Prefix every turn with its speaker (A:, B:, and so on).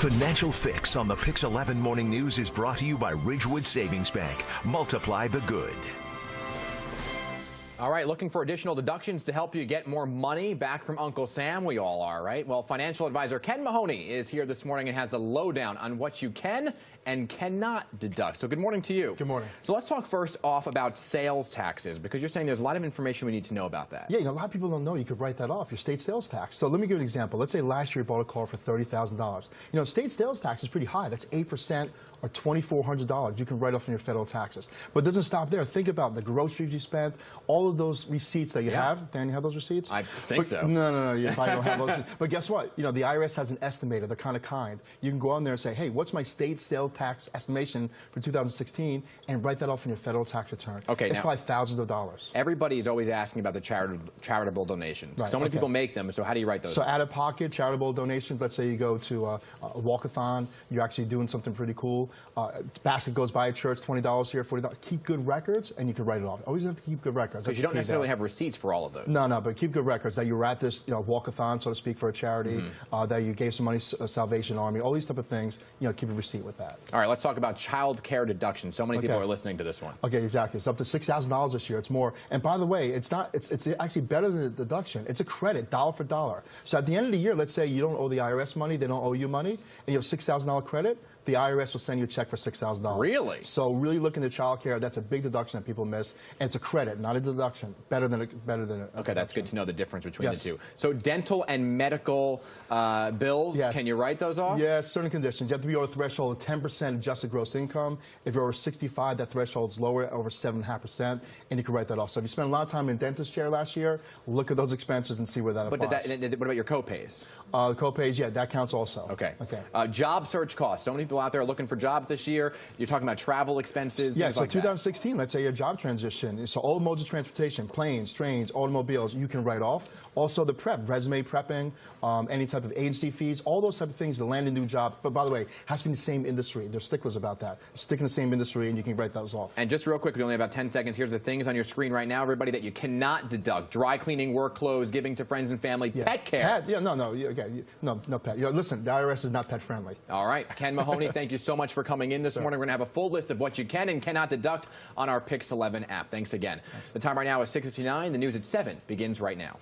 A: Financial Fix on the PIX11 Morning News is brought to you by Ridgewood Savings Bank. Multiply the good.
B: All right, looking for additional deductions to help you get more money back from Uncle Sam? We all are, right? Well, financial advisor Ken Mahoney is here this morning and has the lowdown on what you can and cannot deduct. So good morning to you.
C: Good morning.
B: So let's talk first off about sales taxes, because you're saying there's a lot of information we need to know about that.
C: Yeah, a lot of people don't know you could write that off, your state sales tax. So let me give you an example. Let's say last year you bought a car for $30,000. State sales tax is pretty high. That's 8% or $2,400. You can write off in your federal taxes. But it doesn't stop there. Think about the groceries you spent, all of those receipts that you have. Dan, you have those receipts?
B: I think so.
C: No, you probably don't have those receipts. But guess what? The IRS has an estimator. They're kind of kind. You can go on there and say, hey, what's my state sales tax estimation for 2016, and write that off in your federal tax return. Okay, it's probably thousands of dollars.
B: Everybody is always asking about the charitable donations. Right, so many people make them, so how do you write those?
C: So out-of-pocket charitable donations, let's say you go to a walk-a-thon, you're actually doing something pretty cool. Basket goes by a church, $20 here, $40. Keep good records, and you can write it off. Always have to keep good records.
B: Because you don't necessarily have receipts for all of those.
C: No, but keep good records that you were at this walk-a-thon, so to speak, for a charity, that you gave some money to Salvation Army, all these type of things. Keep a receipt with that.
B: All right, let's talk about child care deduction. So many people are listening to this one.
C: Okay, exactly. It's up to $6,000 this year. It's more. And by the way, it's actually better than the deduction. It's a credit, dollar for dollar. So at the end of the year, let's say you don't owe the IRS money, they don't owe you money, and you have $6,000 credit, the IRS will send you a check for $6,000.
B: Really?
C: So really look into child care. That's a big deduction that people miss. And it's a credit, not a deduction. Better than a
B: Okay, that's good to know the difference between the two. So dental and medical bills, can you write those off?
C: Yes, certain conditions. You have to be over a threshold of 10% adjusted gross income. If you're over 65, that threshold is lower, over 7.5%, and you can write that off. So if you spent a lot of time in dentist chair last year, look at those expenses and see where that applies.
B: But what about your co-pays?
C: Co-pays, yeah, that counts also.
B: Okay. Job search costs. So many people out there are looking for jobs this year. You're talking about travel expenses.
C: Yeah, so 2016, let's say your job transition. So all modes of transportation, planes, trains, automobiles, you can write off. Also the prep, resume prepping, any type of agency fees, all those type of things to land a new job. But by the way, has to be in the same industry. They're sticklers about that. Stick in the same industry and you can write those off.
B: And just real quick, we only have about 10 seconds. Here's the things on your screen right now, everybody, that you cannot deduct. Dry cleaning, work clothes, giving to friends and family, pet care.
C: No pet. Listen, the IRS is not pet friendly.
B: All right. Ken Mahoney, thank you so much for coming in this morning. We're going to have a full list of what you can and cannot deduct on our PIX11 app. Thanks again. The time right now is 6:59. The news at 7 begins right now.